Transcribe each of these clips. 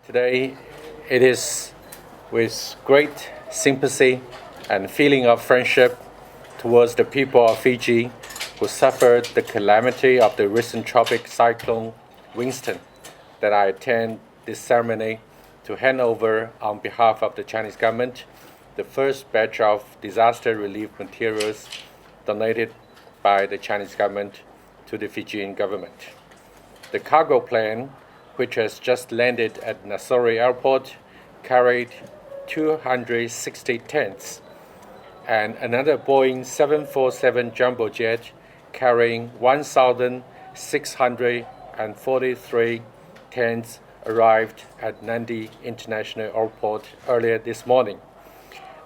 Today, it is with great sympathy and feeling of friendship towards the people of Fiji who suffered the calamity of the recent tropic cyclone Winston that I attend this ceremony to hand over, on behalf of the Chinese government, the first batch of disaster relief materials donated by the Chinese government to the Fijian government. The cargo plane, which has just landed at Nassau Airport, carried 260 tents, and another Boeing 747 jumbo jet carrying 1,643 tents arrived at Nadi International Airport earlier this morning.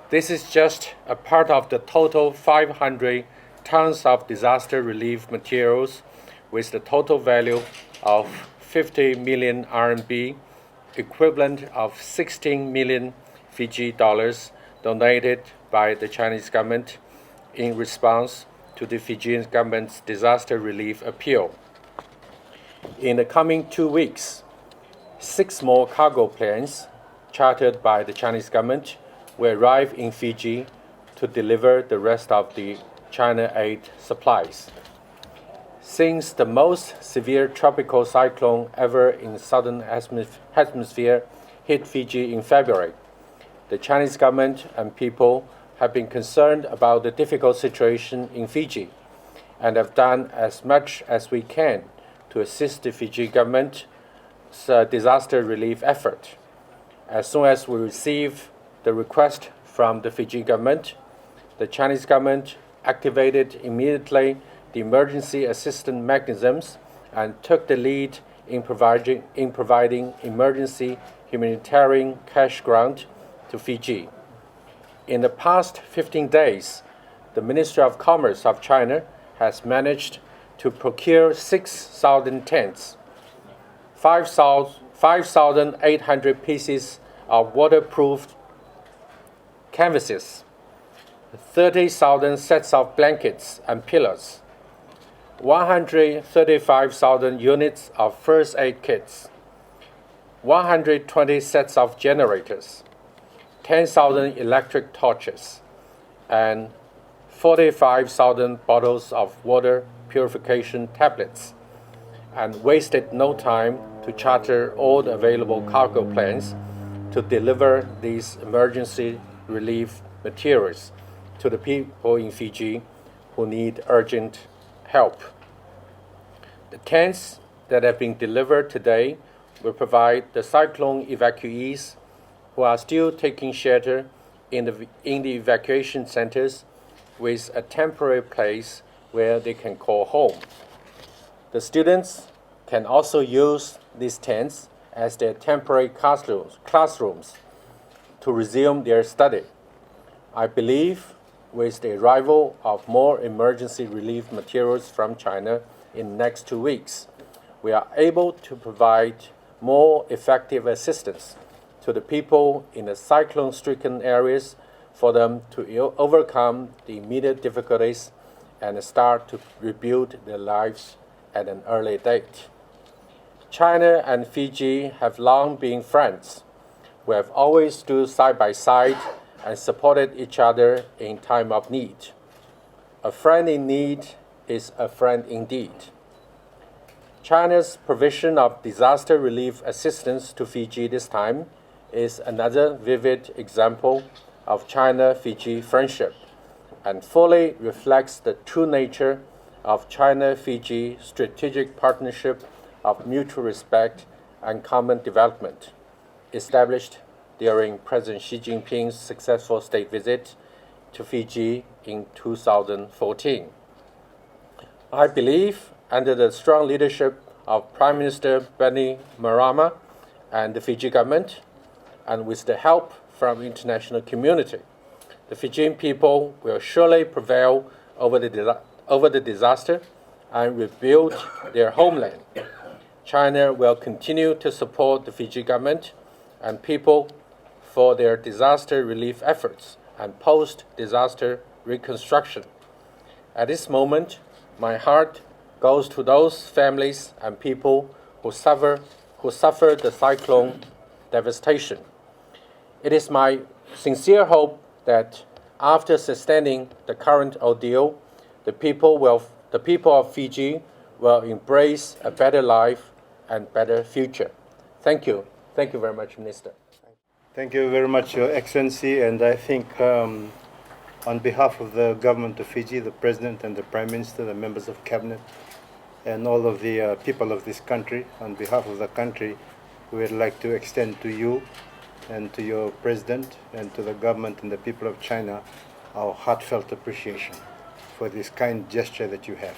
This is just a part of the total 500 tons of disaster relief materials, with the total value of 50 million RMB, equivalent of 16 million Fiji dollars, donated by the Chinese government in response to the Fijian government's disaster relief appeal. In the coming 2 weeks, 6 more cargo planes chartered by the Chinese government will arrive in Fiji to deliver the rest of the China aid supplies. Since the most severe tropical cyclone ever in southern hemisphere hit Fiji in February, the Chinese government and people have been concerned about the difficult situation in Fiji and have done as much as we can to assist the Fiji government's disaster relief effort. As soon as we receive the request from the Fiji government, the Chinese government activated immediately the emergency assistance mechanisms and took the lead in providing emergency humanitarian cash grant to Fiji. In the past 15 days, the Ministry of Commerce of China has managed to procure 6,000 tents, 5,800 pieces of waterproof canvases, 30,000 sets of blankets and pillows, 135,000 units of first aid kits, 120 sets of generators, 10,000 electric torches, and 45,000 bottles of water purification tablets, and wasted no time to charter all the available cargo planes to deliver these emergency relief materials to the people in Fiji who need urgent help. The tents that have been delivered today will provide the cyclone evacuees who are still taking shelter in the evacuation centers with a temporary place where they can call home. The students can also use these tents as their temporary classrooms to resume their study. I believe with the arrival of more emergency relief materials from China in the next 2 weeks, we are able to provide more effective assistance to the people in the cyclone-stricken areas for them to overcome the immediate difficulties and start to rebuild their lives at an early date. China and Fiji have long been friends. We have always stood side by side and supported each other in time of need. A friend in need is a friend indeed. China's provision of disaster relief assistance to Fiji this time is another vivid example of China-Fiji friendship and fully reflects the true nature of China-Fiji strategic partnership of mutual respect and common development, established during President Xi Jinping's successful state visit to Fiji in 2014. I believe, under the strong leadership of Prime Minister Bainimarama and the Fiji government, and with the help from the international community, the Fijian people will surely prevail over the disaster and rebuild their homeland. China will continue to support the Fiji government and people for their disaster relief efforts and post-disaster reconstruction. At this moment, my heart goes to those families and people who suffered the cyclone devastation. It is my sincere hope that after sustaining the current ordeal, the people of Fiji will embrace a better life and better future. Thank you. Thank you very much, Minister. Thank you very much, Your Excellency. And I think on behalf of the government of Fiji, the President and the Prime Minister, the members of Cabinet, and all of the people of this country, on behalf of the country, we would like to extend to you and to your President and to the government and the people of China our heartfelt appreciation for this kind gesture that you have.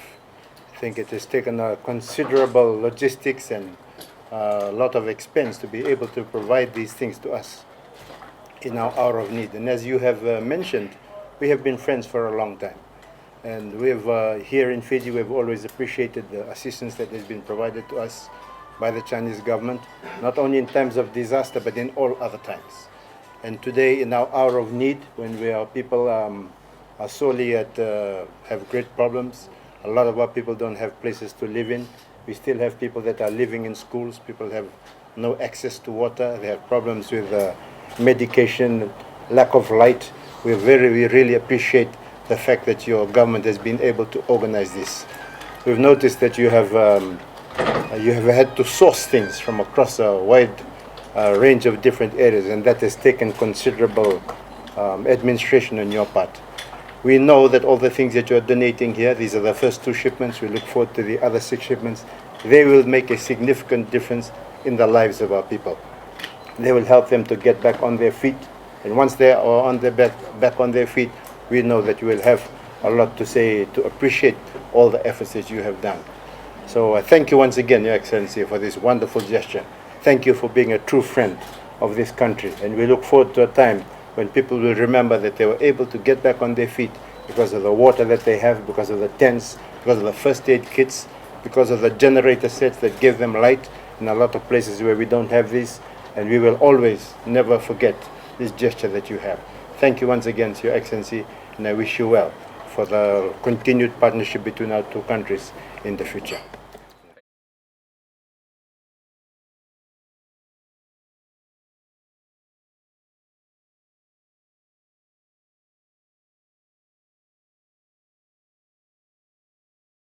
I think it has taken a considerable logistics and a lot of expense to be able to provide these things to us in our hour of need. And as you have mentioned, we have been friends for a long time. And here in Fiji, we've always appreciated the assistance that has been provided to us by the Chinese government, not only in times of disaster, but in all other times. And today, in our hour of need, when our people are sorely have great problems, a lot of our people don't have places to live in. We still have people that are living in schools. People have no access to water. They have problems with medication, lack of light. We really appreciate the fact that your government has been able to organize this. We've noticed that you have had to source things from across a wide range of different areas, and that has taken considerable administration on your part. We know that all the things that you're donating here, these are the first 2 shipments. We look forward to the other 6 shipments. They will make a significant difference in the lives of our people. They will help them to get back on their feet. And once they are on their back on their feet, we know that you will have a lot to say to appreciate all the efforts that you have done. So thank you once again, Your Excellency, for this wonderful gesture. Thank you for being a true friend of this country. And we look forward to a time when people will remember that they were able to get back on their feet because of the water that they have, because of the tents, because of the first aid kits, because of the generator sets that give them light in a lot of places where we don't have this. And we will always never forget this gesture that you have. Thank you once again, Your Excellency, and I wish you well for the continued partnership between our 2 countries in the future.